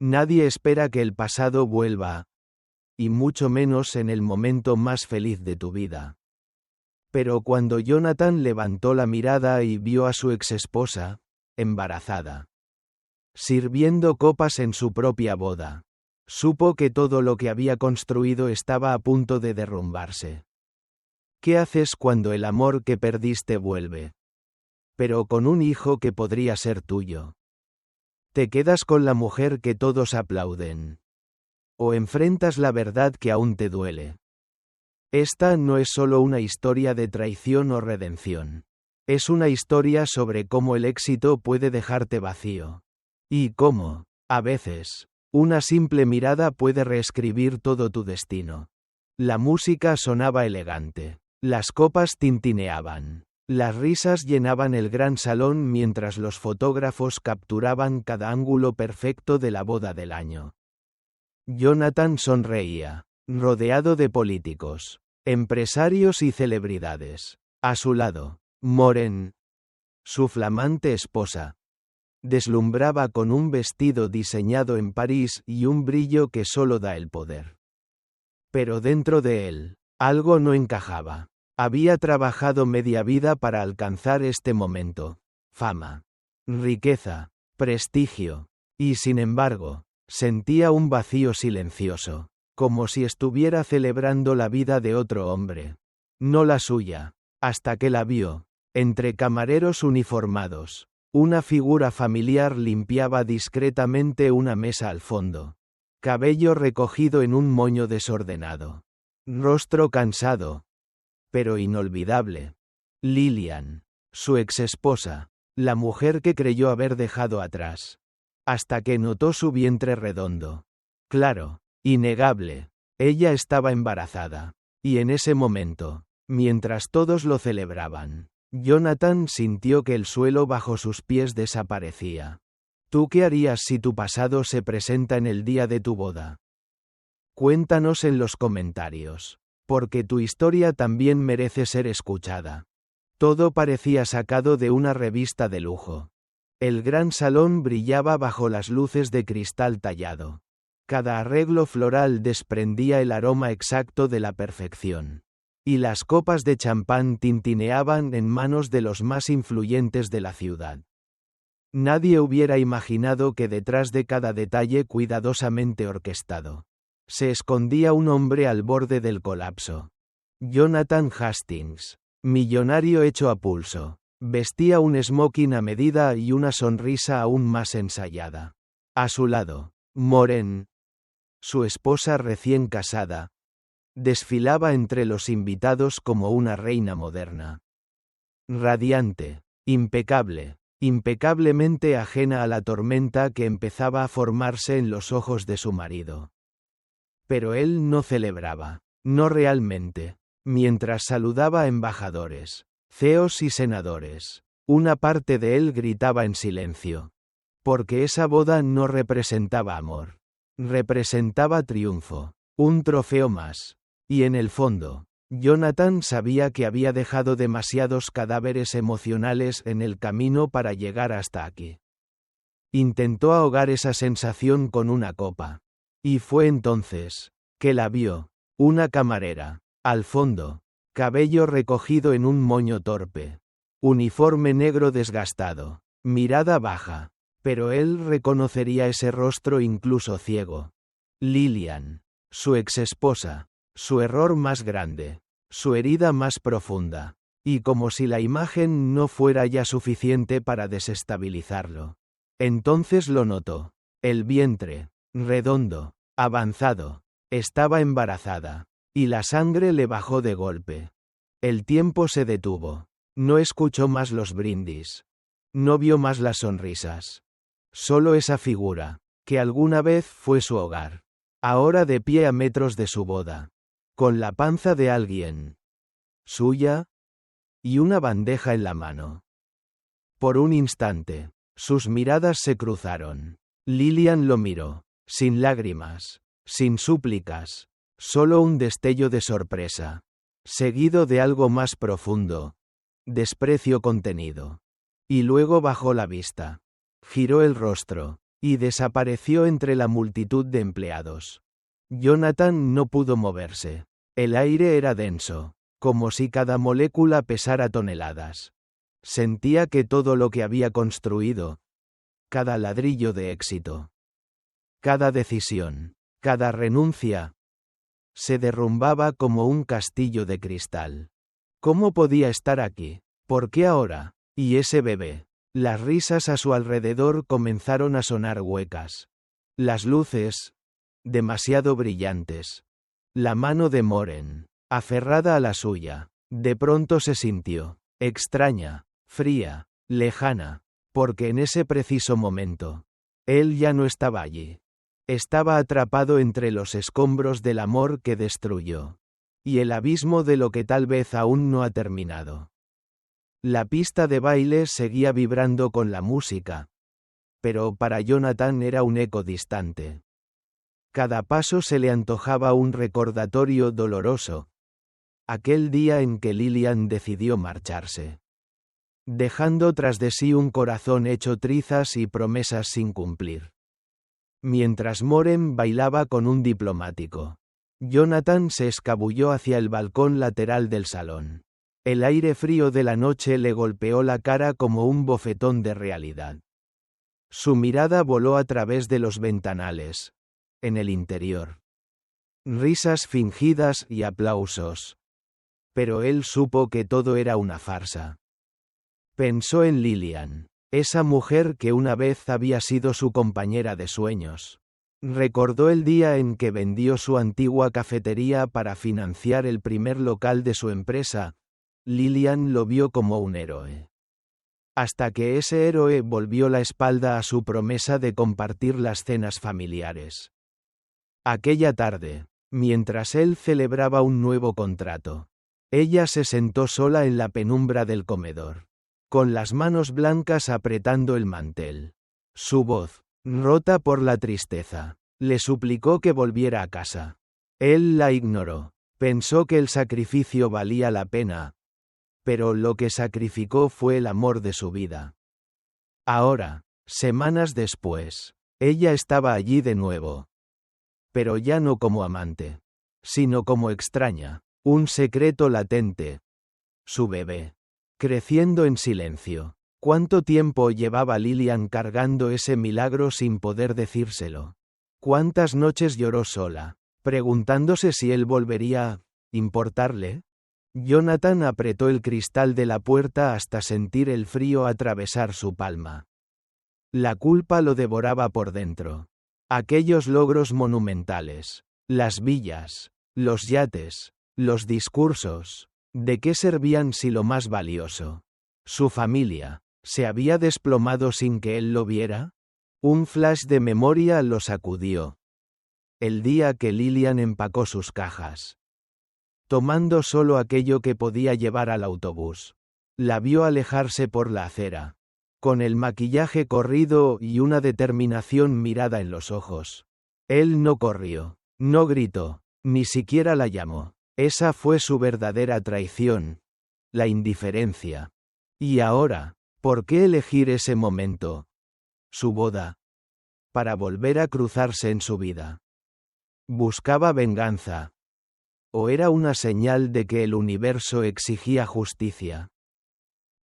Nadie espera que el pasado vuelva, y mucho menos en el momento más feliz de tu vida. Pero cuando Jonathan levantó la mirada y vio a su exesposa, embarazada, sirviendo copas en su propia boda, supo que todo lo que había construido estaba a punto de derrumbarse. ¿Qué haces cuando el amor que perdiste vuelve? Pero con un hijo que podría ser tuyo. ¿Te quedas con la mujer que todos aplauden? ¿O enfrentas la verdad que aún te duele? Esta no es solo una historia de traición o redención. Es una historia sobre cómo el éxito puede dejarte vacío. Y cómo, a veces, una simple mirada puede reescribir todo tu destino. La música sonaba elegante. Las copas tintineaban. Las risas llenaban el gran salón mientras los fotógrafos capturaban cada ángulo perfecto de la boda del año. Jonathan sonreía, rodeado de políticos, empresarios y celebridades. A su lado, Maureen, su flamante esposa, deslumbraba con un vestido diseñado en París y un brillo que solo da el poder. Pero dentro de él, algo no encajaba. Había trabajado media vida para alcanzar este momento. Fama, riqueza, prestigio. Y sin embargo, sentía un vacío silencioso, como si estuviera celebrando la vida de otro hombre. No la suya, hasta que la vio, entre camareros uniformados. Una figura familiar limpiaba discretamente una mesa al fondo. Cabello recogido en un moño desordenado. Rostro cansado, pero inolvidable. Lillian, su exesposa, la mujer que creyó haber dejado atrás. Hasta que notó su vientre redondo. Claro, innegable, ella estaba embarazada. Y en ese momento, mientras todos lo celebraban, Jonathan sintió que el suelo bajo sus pies desaparecía. ¿Tú qué harías si tu pasado se presenta en el día de tu boda? Cuéntanos en los comentarios, porque tu historia también merece ser escuchada. Todo parecía sacado de una revista de lujo. El gran salón brillaba bajo las luces de cristal tallado. Cada arreglo floral desprendía el aroma exacto de la perfección. Y las copas de champán tintineaban en manos de los más influyentes de la ciudad. Nadie hubiera imaginado que detrás de cada detalle cuidadosamente orquestado, se escondía un hombre al borde del colapso. Jonathan Hastings, millonario hecho a pulso, vestía un smoking a medida y una sonrisa aún más ensayada. A su lado, Maureen, su esposa recién casada, desfilaba entre los invitados como una reina moderna. Radiante, impecable, impecablemente ajena a la tormenta que empezaba a formarse en los ojos de su marido. Pero él no celebraba, no realmente. Mientras saludaba a embajadores, CEOs y senadores, una parte de él gritaba en silencio. Porque esa boda no representaba amor. Representaba triunfo, un trofeo más. Y en el fondo, Jonathan sabía que había dejado demasiados cadáveres emocionales en el camino para llegar hasta aquí. Intentó ahogar esa sensación con una copa. Y fue entonces que la vio, una camarera, al fondo, cabello recogido en un moño torpe, uniforme negro desgastado, mirada baja, pero él reconocería ese rostro incluso ciego. Lillian, su exesposa, su error más grande, su herida más profunda, y como si la imagen no fuera ya suficiente para desestabilizarlo. Entonces lo notó, el vientre, redondo, avanzado, estaba embarazada, y la sangre le bajó de golpe. El tiempo se detuvo, no escuchó más los brindis, no vio más las sonrisas. Solo esa figura, que alguna vez fue su hogar, ahora de pie a metros de su boda, con la panza de alguien suya, y una bandeja en la mano. Por un instante, sus miradas se cruzaron. Lillian lo miró, sin lágrimas, sin súplicas, solo un destello de sorpresa, seguido de algo más profundo, desprecio contenido. Y luego bajó la vista. Giró el rostro, y desapareció entre la multitud de empleados. Jonathan no pudo moverse. El aire era denso, como si cada molécula pesara toneladas. Sentía que todo lo que había construido, cada ladrillo de éxito, cada decisión, cada renuncia, se derrumbaba como un castillo de cristal. ¿Cómo podía estar aquí? ¿Por qué ahora? ¿Y ese bebé? Las risas a su alrededor comenzaron a sonar huecas. Las luces, demasiado brillantes. La mano de Moren, aferrada a la suya, de pronto se sintió extraña, fría, lejana, porque en ese preciso momento, él ya no estaba allí. Estaba atrapado entre los escombros del amor que destruyó, y el abismo de lo que tal vez aún no ha terminado. La pista de baile seguía vibrando con la música, pero para Jonathan era un eco distante. Cada paso se le antojaba un recordatorio doloroso. Aquel día en que Lillian decidió marcharse, dejando tras de sí un corazón hecho trizas y promesas sin cumplir. Mientras Moren bailaba con un diplomático, Jonathan se escabulló hacia el balcón lateral del salón. El aire frío de la noche le golpeó la cara como un bofetón de realidad. Su mirada voló a través de los ventanales. En el interior. Risas fingidas y aplausos. Pero él supo que todo era una farsa. Pensó en Lillian, esa mujer que una vez había sido su compañera de sueños. Recordó el día en que vendió su antigua cafetería para financiar el primer local de su empresa. Lillian lo vio como un héroe. Hasta que ese héroe volvió la espalda a su promesa de compartir las cenas familiares. Aquella tarde, mientras él celebraba un nuevo contrato, ella se sentó sola en la penumbra del comedor, con las manos blancas apretando el mantel. Su voz, rota por la tristeza, le suplicó que volviera a casa. Él la ignoró. Pensó que el sacrificio valía la pena, pero lo que sacrificó fue el amor de su vida. Ahora, semanas después, ella estaba allí de nuevo. Pero ya no como amante, sino como extraña, un secreto latente. Su bebé. Creciendo en silencio. ¿Cuánto tiempo llevaba Lillian cargando ese milagro sin poder decírselo? ¿Cuántas noches lloró sola, preguntándose si él volvería a importarle? Jonathan apretó el cristal de la puerta hasta sentir el frío atravesar su palma. La culpa lo devoraba por dentro. Aquellos logros monumentales, las villas, los yates, los discursos, ¿de qué servían si lo más valioso, su familia, se había desplomado sin que él lo viera? Un flash de memoria lo sacudió. El día que Lillian empacó sus cajas, tomando solo aquello que podía llevar al autobús. La vio alejarse por la acera, con el maquillaje corrido y una determinación mirada en los ojos. Él no corrió, no gritó, ni siquiera la llamó. Esa fue su verdadera traición, la indiferencia. Y ahora, ¿por qué elegir ese momento? Su boda. Para volver a cruzarse en su vida. Buscaba venganza. ¿O era una señal de que el universo exigía justicia?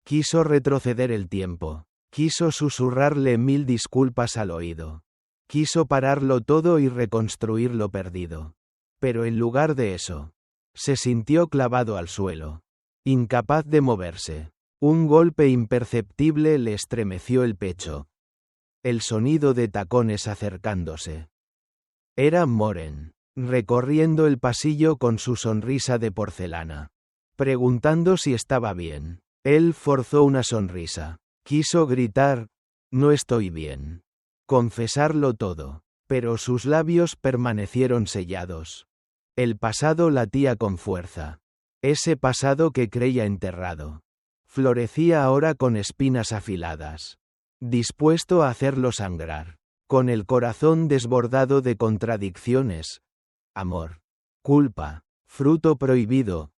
Quiso retroceder el tiempo. Quiso susurrarle 1000 disculpas al oído. Quiso pararlo todo y reconstruir lo perdido. Pero en lugar de eso, se sintió clavado al suelo, incapaz de moverse. Un golpe imperceptible le estremeció el pecho. El sonido de tacones acercándose. Era Moren, recorriendo el pasillo con su sonrisa de porcelana, preguntando si estaba bien. Él forzó una sonrisa. Quiso gritar, no estoy bien. Confesarlo todo, pero sus labios permanecieron sellados. El pasado latía con fuerza. Ese pasado que creía enterrado. Florecía ahora con espinas afiladas. Dispuesto a hacerlo sangrar. Con el corazón desbordado de contradicciones. Amor. Culpa. Fruto prohibido.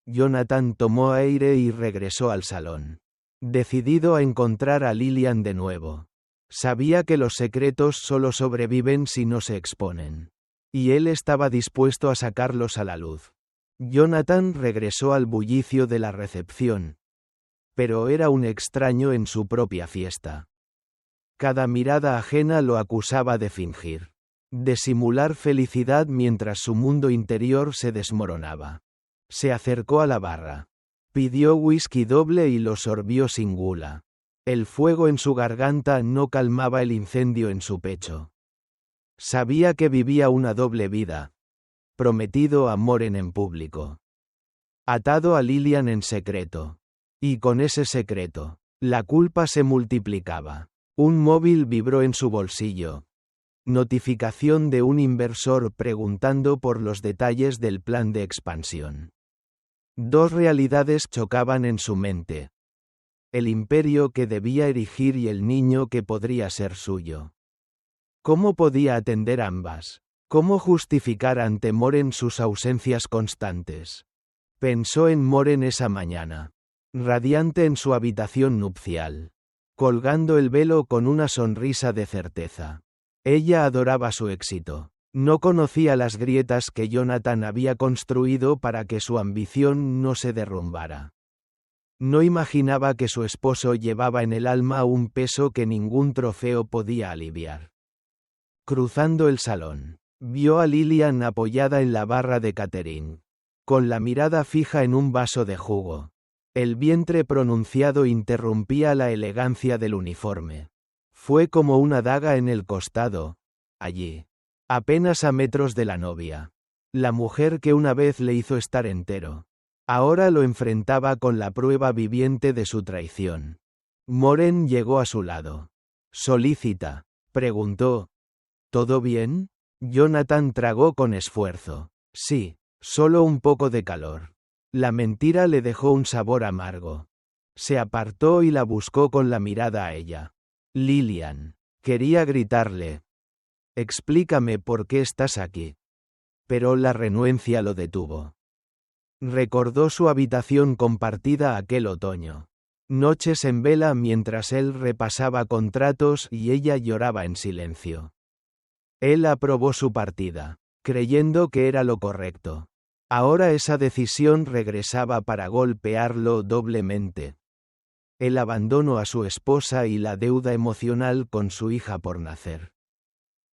Jonathan tomó aire y regresó al salón. Decidido a encontrar a Lillian de nuevo. Sabía que los secretos solo sobreviven si no se exponen. Y él estaba dispuesto a sacarlos a la luz. Jonathan regresó al bullicio de la recepción. Pero era un extraño en su propia fiesta. Cada mirada ajena lo acusaba de fingir. De simular felicidad mientras su mundo interior se desmoronaba. Se acercó a la barra. Pidió whisky doble y lo sorbió sin gula. El fuego en su garganta no calmaba el incendio en su pecho. Sabía que vivía una doble vida. Prometido a Moren en público. Atado a Lillian en secreto. Y con ese secreto, la culpa se multiplicaba. Un móvil vibró en su bolsillo. Notificación de un inversor preguntando por los detalles del plan de expansión. Dos realidades chocaban en su mente. El imperio que debía erigir y el niño que podría ser suyo. ¿Cómo podía atender ambas? ¿Cómo justificar ante Moren sus ausencias constantes? Pensó en Moren esa mañana. Radiante en su habitación nupcial. Colgando el velo con una sonrisa de certeza. Ella adoraba su éxito. No conocía las grietas que Jonathan había construido para que su ambición no se derrumbara. No imaginaba que su esposo llevaba en el alma un peso que ningún trofeo podía aliviar. Cruzando el salón, vio a Lillian apoyada en la barra de catering, con la mirada fija en un vaso de jugo. El vientre pronunciado interrumpía la elegancia del uniforme. Fue como una daga en el costado, allí, apenas a metros de la novia. La mujer que una vez le hizo estar entero. Ahora lo enfrentaba con la prueba viviente de su traición. Moren llegó a su lado. Solícita, preguntó. ¿Todo bien? Jonathan tragó con esfuerzo. Sí, solo un poco de calor. La mentira le dejó un sabor amargo. Se apartó y la buscó con la mirada a ella. Lillian. Quería gritarle. Explícame por qué estás aquí. Pero la renuencia lo detuvo. Recordó su habitación compartida aquel otoño. Noches en vela mientras él repasaba contratos y ella lloraba en silencio. Él aprobó su partida, creyendo que era lo correcto. Ahora esa decisión regresaba para golpearlo doblemente. El abandono a su esposa y la deuda emocional con su hija por nacer.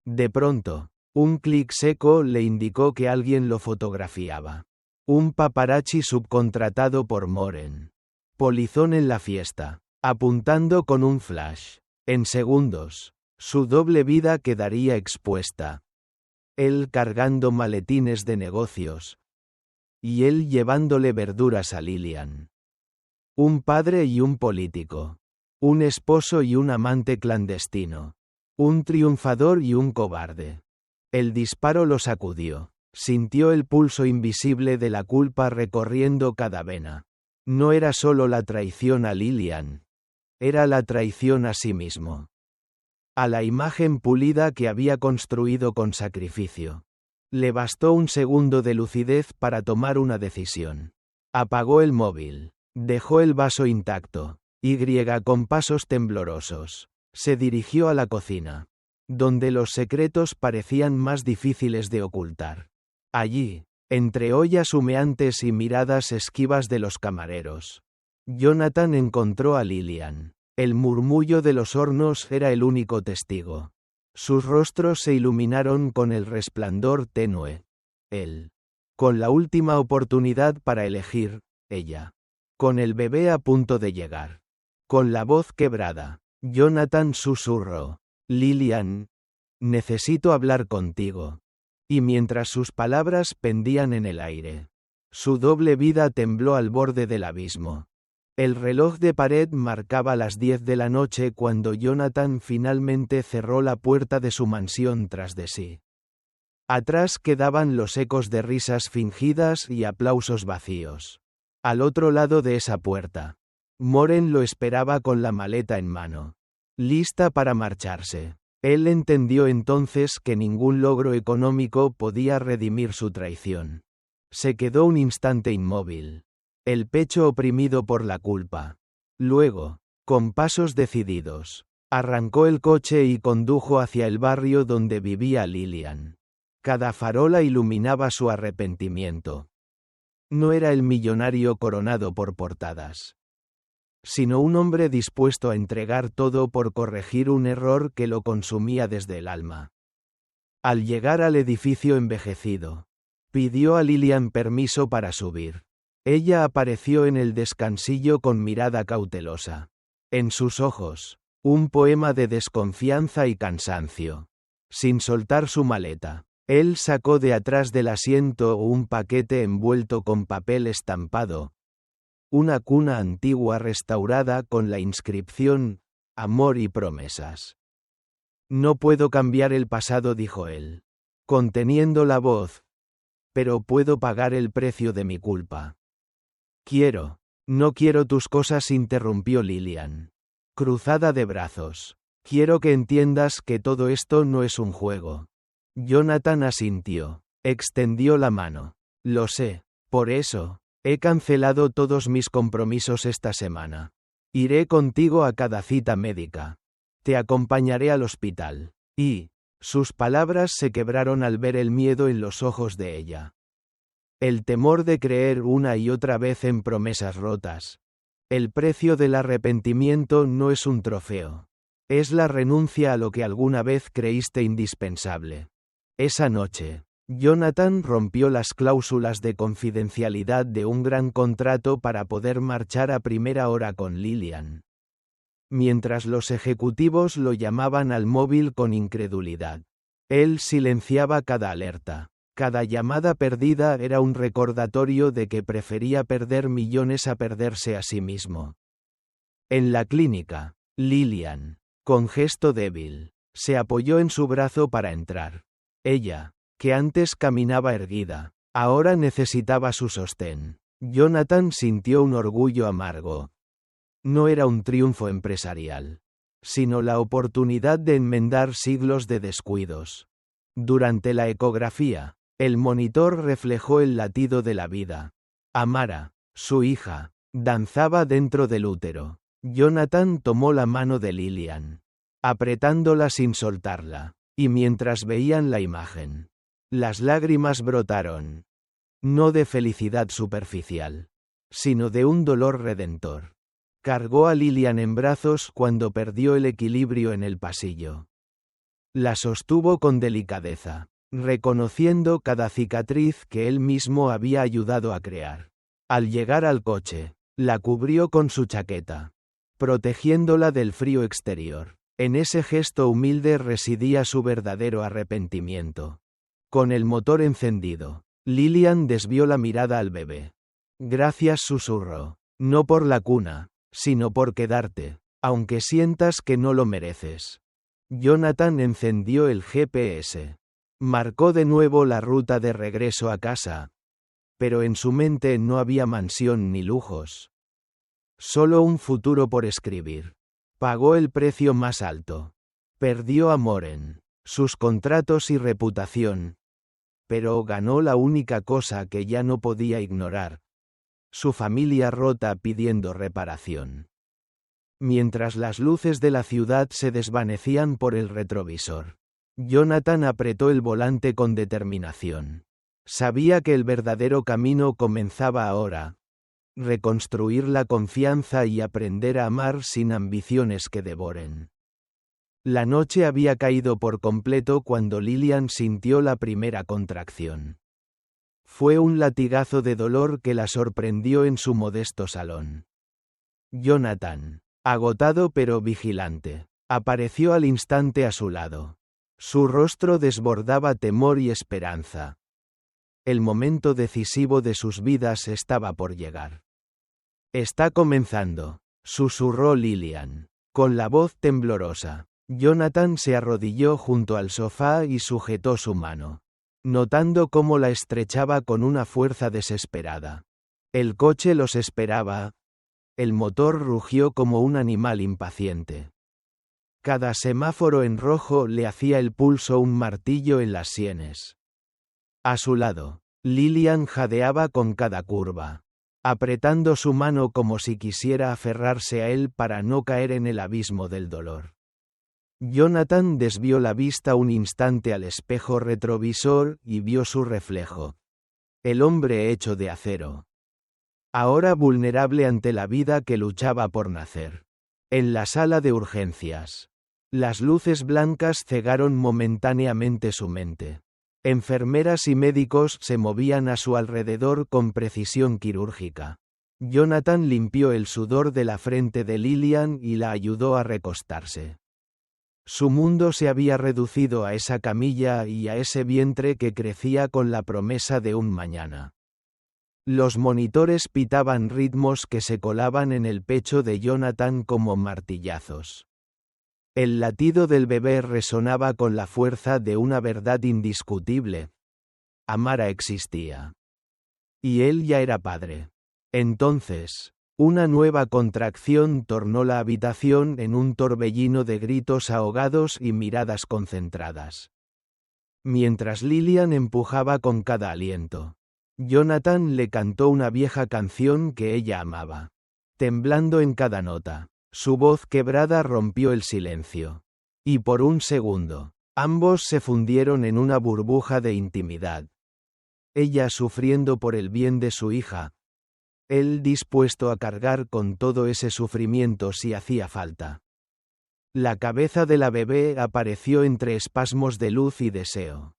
De pronto, un clic seco le indicó que alguien lo fotografiaba. Un paparazzi subcontratado por Moren. Polizón en la fiesta, apuntando con un flash. En segundos, su doble vida quedaría expuesta. Él cargando maletines de negocios. Y él llevándole verduras a Lillian. Un padre y un político. Un esposo y un amante clandestino. Un triunfador y un cobarde. El disparo lo sacudió. Sintió el pulso invisible de la culpa recorriendo cada vena. No era solo la traición a Lillian. Era la traición a sí mismo. A la imagen pulida que había construido con sacrificio. Le bastó un segundo de lucidez para tomar una decisión. Apagó el móvil. Dejó el vaso intacto. Con pasos temblorosos. Se dirigió a la cocina. Donde los secretos parecían más difíciles de ocultar. Allí, entre ollas humeantes y miradas esquivas de los camareros. Jonathan encontró a Lillian. El murmullo de los hornos era el único testigo. Sus rostros se iluminaron con el resplandor tenue. Él. Con la última oportunidad para elegir, ella. Con el bebé a punto de llegar. Con la voz quebrada, Jonathan susurró. Lillian. Necesito hablar contigo. Y mientras sus palabras pendían en el aire, su doble vida tembló al borde del abismo. El reloj de pared marcaba las 10 de la noche cuando Jonathan finalmente cerró la puerta de su mansión tras de sí. Atrás quedaban los ecos de risas fingidas y aplausos vacíos. Al otro lado de esa puerta, Moren lo esperaba con la maleta en mano, lista para marcharse. Él entendió entonces que ningún logro económico podía redimir su traición. Se quedó un instante inmóvil, el pecho oprimido por la culpa. Luego, con pasos decididos, Arrancó el coche y condujo hacia el barrio donde vivía Lillian. Cada farola iluminaba su arrepentimiento. No era el millonario coronado por portadas, sino un hombre dispuesto a entregar todo por corregir un error que lo consumía desde el alma. Al llegar al edificio envejecido, pidió a Lillian permiso para subir. Ella apareció en el descansillo con mirada cautelosa. En sus ojos, un poema de desconfianza y cansancio. Sin soltar su maleta, él sacó de atrás del asiento un paquete envuelto con papel estampado. Una cuna antigua restaurada con la inscripción, Amor y promesas. No puedo cambiar el pasado, dijo él, conteniendo la voz, pero puedo pagar el precio de mi culpa. No quiero tus cosas, interrumpió Lillian, cruzada de brazos. Quiero que entiendas que todo esto no es un juego. Jonathan asintió, extendió la mano. Lo sé, por eso, he cancelado todos mis compromisos esta semana. Iré contigo a cada cita médica. Te acompañaré al hospital. Y, sus palabras se quebraron al ver el miedo en los ojos de ella. El temor de creer una y otra vez en promesas rotas. El precio del arrepentimiento no es un trofeo. Es la renuncia a lo que alguna vez creíste indispensable. Esa noche, Jonathan rompió las cláusulas de confidencialidad de un gran contrato para poder marchar a primera hora con Lillian. Mientras los ejecutivos lo llamaban al móvil con incredulidad, él silenciaba cada alerta. Cada llamada perdida era un recordatorio de que prefería perder millones a perderse a sí mismo. En la clínica, Lillian, con gesto débil, se apoyó en su brazo para entrar. Ella, que antes caminaba erguida, ahora necesitaba su sostén. Jonathan sintió un orgullo amargo. No era un triunfo empresarial, sino la oportunidad de enmendar siglos de descuidos. Durante la ecografía, el monitor reflejó el latido de la vida. Amara, su hija, danzaba dentro del útero. Jonathan tomó la mano de Lillian, apretándola sin soltarla, y mientras veían la imagen, las lágrimas brotaron. No de felicidad superficial, sino de un dolor redentor. Cargó a Lillian en brazos cuando perdió el equilibrio en el pasillo. La sostuvo con delicadeza, reconociendo cada cicatriz que él mismo había ayudado a crear. Al llegar al coche, la cubrió con su chaqueta, protegiéndola del frío exterior. En ese gesto humilde residía su verdadero arrepentimiento. Con el motor encendido, Lillian desvió la mirada al bebé. Gracias, susurró. No por la cuna, sino por quedarte, aunque sientas que no lo mereces. Jonathan encendió el GPS. Marcó de nuevo la ruta de regreso a casa. Pero en su mente no había mansión ni lujos. Solo un futuro por escribir. Pagó el precio más alto. Perdió a Moren, sus contratos y reputación. Pero ganó la única cosa que ya no podía ignorar. Su familia rota pidiendo reparación. Mientras las luces de la ciudad se desvanecían por el retrovisor, Jonathan apretó el volante con determinación. Sabía que el verdadero camino comenzaba ahora. Reconstruir la confianza y aprender a amar sin ambiciones que devoren. La noche había caído por completo cuando Lillian sintió la primera contracción. Fue un latigazo de dolor que la sorprendió en su modesto salón. Jonathan, agotado pero vigilante, apareció al instante a su lado. Su rostro desbordaba temor y esperanza. El momento decisivo de sus vidas estaba por llegar. Está comenzando, susurró Lillian, con la voz temblorosa. Jonathan se arrodilló junto al sofá y sujetó su mano, notando cómo la estrechaba con una fuerza desesperada. El coche los esperaba. El motor rugió como un animal impaciente. Cada semáforo en rojo le hacía el pulso un martillo en las sienes. A su lado, Lillian jadeaba con cada curva, apretando su mano como si quisiera aferrarse a él para no caer en el abismo del dolor. Jonathan desvió la vista un instante al espejo retrovisor y vio su reflejo. El hombre hecho de acero. Ahora vulnerable ante la vida que luchaba por nacer. En la sala de urgencias. Las luces blancas cegaron momentáneamente su mente. Enfermeras y médicos se movían a su alrededor con precisión quirúrgica. Jonathan limpió el sudor de la frente de Lillian y la ayudó a recostarse. Su mundo se había reducido a esa camilla y a ese vientre que crecía con la promesa de un mañana. Los monitores pitaban ritmos que se colaban en el pecho de Jonathan como martillazos. El latido del bebé resonaba con la fuerza de una verdad indiscutible. Amara existía. Y él ya era padre. Entonces, una nueva contracción tornó la habitación en un torbellino de gritos ahogados y miradas concentradas. Mientras Lillian empujaba con cada aliento, Jonathan le cantó una vieja canción que ella amaba. Temblando en cada nota, su voz quebrada rompió el silencio. Y por un segundo, ambos se fundieron en una burbuja de intimidad. Ella sufriendo por el bien de su hija. Él dispuesto a cargar con todo ese sufrimiento si hacía falta. La cabeza de la bebé apareció entre espasmos de luz y deseo.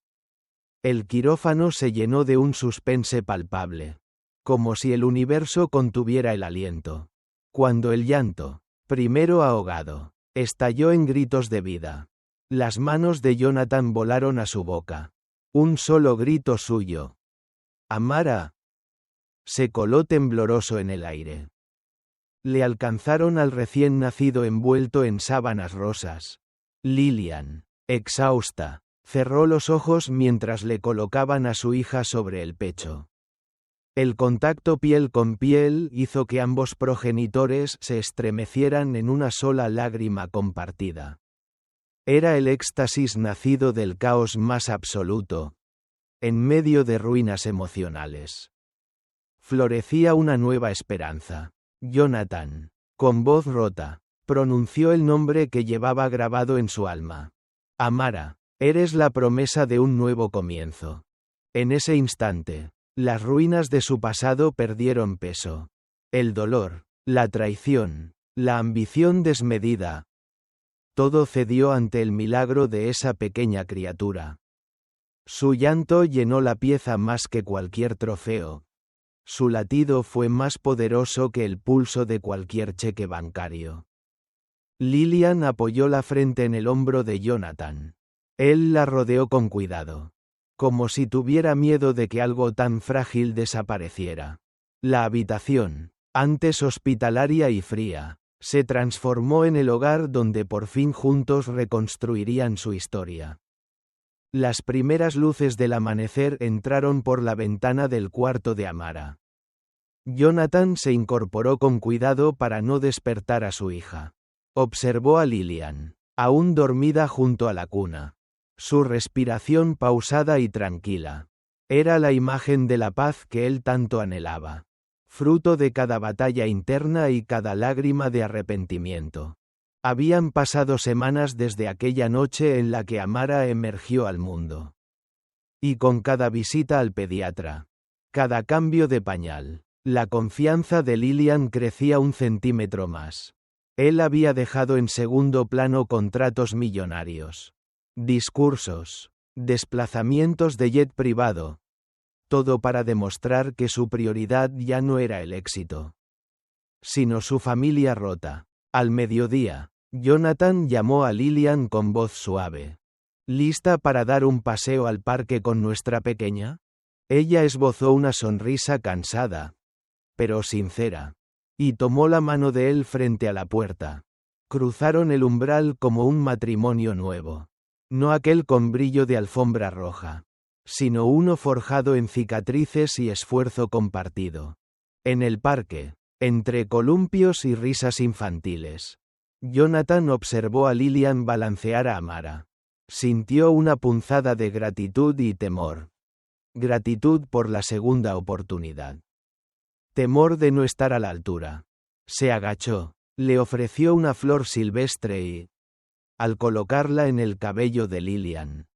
El quirófano se llenó de un suspense palpable. Como si el universo contuviera el aliento. Cuando el llanto, primero ahogado, estalló en gritos de vida. Las manos de Jonathan volaron a su boca. Un solo grito suyo. Amara. Se coló tembloroso en el aire. Le alcanzaron al recién nacido envuelto en sábanas rosas. Lillian, exhausta, cerró los ojos mientras le colocaban a su hija sobre el pecho. El contacto piel con piel hizo que ambos progenitores se estremecieran en una sola lágrima compartida. Era el éxtasis nacido del caos más absoluto. En medio de ruinas emocionales. Florecía una nueva esperanza. Jonathan, con voz rota, pronunció el nombre que llevaba grabado en su alma. Amara, eres la promesa de un nuevo comienzo. En ese instante, las ruinas de su pasado perdieron peso. El dolor, la traición, la ambición desmedida. Todo cedió ante el milagro de esa pequeña criatura. Su llanto llenó la pieza más que cualquier trofeo. Su latido fue más poderoso que el pulso de cualquier cheque bancario. Lillian apoyó la frente en el hombro de Jonathan. Él la rodeó con cuidado. Como si tuviera miedo de que algo tan frágil desapareciera. La habitación, antes hospitalaria y fría, se transformó en el hogar donde por fin juntos reconstruirían su historia. Las primeras luces del amanecer entraron por la ventana del cuarto de Amara. Jonathan se incorporó con cuidado para no despertar a su hija. Observó a Lillian, aún dormida junto a la cuna. Su respiración pausada y tranquila. Era la imagen de la paz que él tanto anhelaba. Fruto de cada batalla interna y cada lágrima de arrepentimiento. Habían pasado semanas desde aquella noche en la que Amara emergió al mundo. Y con cada visita al pediatra, cada cambio de pañal, la confianza de Lillian crecía un centímetro más. Él había dejado en segundo plano contratos millonarios, discursos, desplazamientos de jet privado. Todo para demostrar que su prioridad ya no era el éxito, sino su familia rota. Al mediodía, Jonathan llamó a Lillian con voz suave. ¿Lista para dar un paseo al parque con nuestra pequeña? Ella esbozó una sonrisa cansada, pero sincera, y tomó la mano de él frente a la puerta. Cruzaron el umbral como un matrimonio nuevo. No aquel con brillo de alfombra roja, sino uno forjado en cicatrices y esfuerzo compartido. En el parque, entre columpios y risas infantiles, Jonathan observó a Lillian balancear a Amara. Sintió una punzada de gratitud y temor. Gratitud por la segunda oportunidad. Temor de no estar a la altura. Se agachó, le ofreció una flor silvestre y... al colocarla en el cabello de Lillian.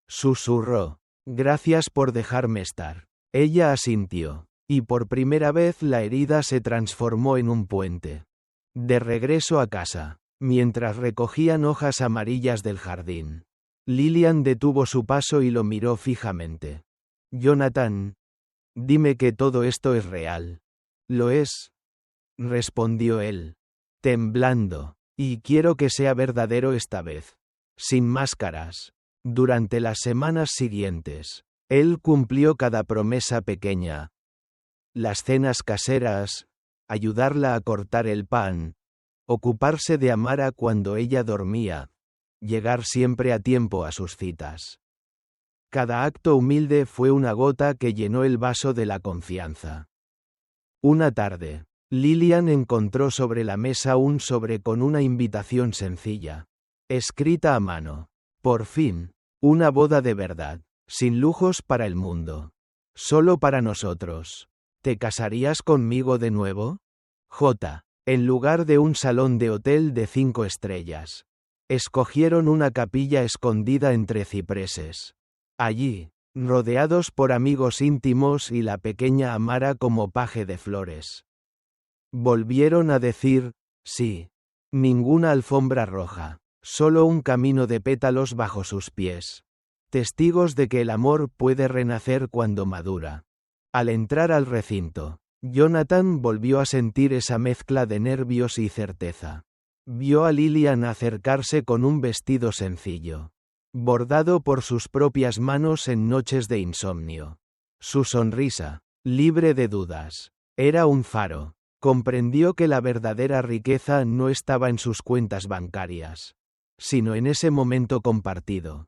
Susurró: «Gracias por dejarme estar». Ella asintió, y por primera vez la herida se transformó en un puente. De regreso a casa, mientras recogían hojas amarillas del jardín, Lillian detuvo su paso y lo miró fijamente. «Jonathan, dime que todo esto es real». «Lo es», respondió él, temblando, «y quiero que sea verdadero esta vez. Sin máscaras». Durante las semanas siguientes, él cumplió cada promesa pequeña. Las cenas caseras, ayudarla a cortar el pan, ocuparse de Amara cuando ella dormía, llegar siempre a tiempo a sus citas. Cada acto humilde fue una gota que llenó el vaso de la confianza. Una tarde, Lillian encontró sobre la mesa un sobre con una invitación sencilla, escrita a mano. Por fin, una boda de verdad, sin lujos para el mundo. Solo para nosotros. ¿Te casarías conmigo de nuevo? J. En lugar de un salón de hotel de 5 estrellas. Escogieron una capilla escondida entre cipreses. Allí, rodeados por amigos íntimos y la pequeña Amara como paje de flores. Volvieron a decir, sí. Ninguna alfombra roja. Solo un camino de pétalos bajo sus pies. Testigos de que el amor puede renacer cuando madura. Al entrar al recinto, Jonathan volvió a sentir esa mezcla de nervios y certeza. Vio a Lillian acercarse con un vestido sencillo, bordado por sus propias manos en noches de insomnio. Su sonrisa, libre de dudas, era un faro. Comprendió que la verdadera riqueza no estaba en sus cuentas bancarias, sino en ese momento compartido.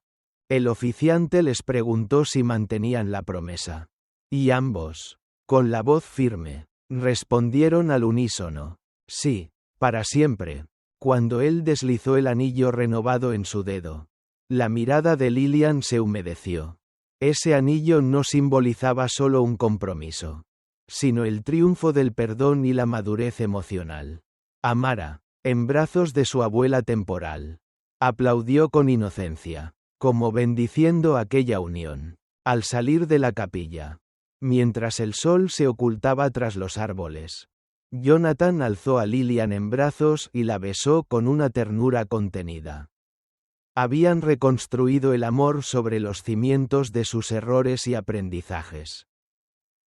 El oficiante les preguntó si mantenían la promesa. Y ambos, con la voz firme, respondieron al unísono. Sí, para siempre. Cuando él deslizó el anillo renovado en su dedo, la mirada de Lillian se humedeció. Ese anillo no simbolizaba solo un compromiso, sino el triunfo del perdón y la madurez emocional. Amara, en brazos de su abuela temporal, aplaudió con inocencia, como bendiciendo aquella unión. Al salir de la capilla, mientras el sol se ocultaba tras los árboles, Jonathan alzó a Lillian en brazos y la besó con una ternura contenida. Habían reconstruido el amor sobre los cimientos de sus errores y aprendizajes.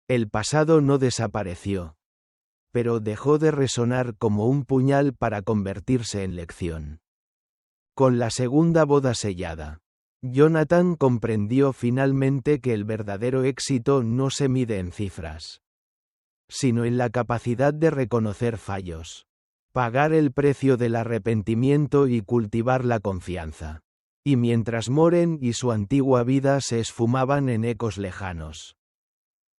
El pasado no desapareció, pero dejó de resonar como un puñal para convertirse en lección. Con la segunda boda sellada, Jonathan comprendió finalmente que el verdadero éxito no se mide en cifras, sino en la capacidad de reconocer fallos, pagar el precio del arrepentimiento y cultivar la confianza. Y mientras Moren y su antigua vida se esfumaban en ecos lejanos,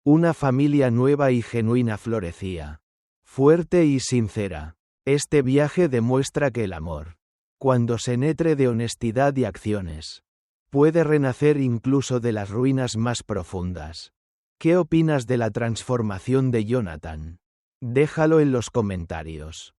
una familia nueva y genuina florecía, fuerte y sincera. Este viaje demuestra que el amor, cuando se nutre de honestidad y acciones, puede renacer incluso de las ruinas más profundas. ¿Qué opinas de la transformación de Jonathan? Déjalo en los comentarios.